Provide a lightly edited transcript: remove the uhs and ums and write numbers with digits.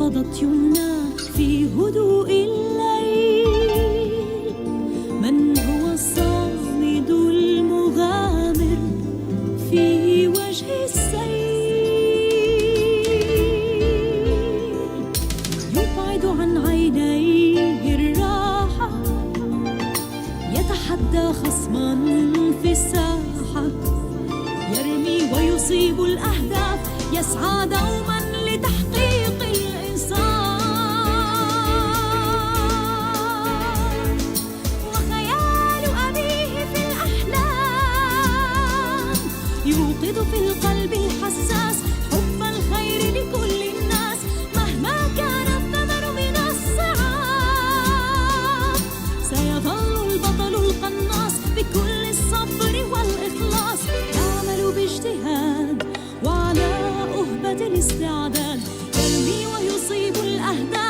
نفضت يمناه في هدوء الليل. من هو الصامد المغامر في وجه السيل؟ يبعد عن عينيه الراحة، يتحدى خصما في الساحة، يرمي ويصيب الأهداف، يسعى دوما لتحقيق الإنصاف. وخيال أبيه في الأحلام يوقظ في القلب الحساس حب الخير لكل الناس، مهما كان الثمن من الصعاب. سيظل البطل القناص بكل الصبر والإخلاص، يعمل باجتهاد وعلى أهبة الاستعداد، يرمي ويصيب الأهداف.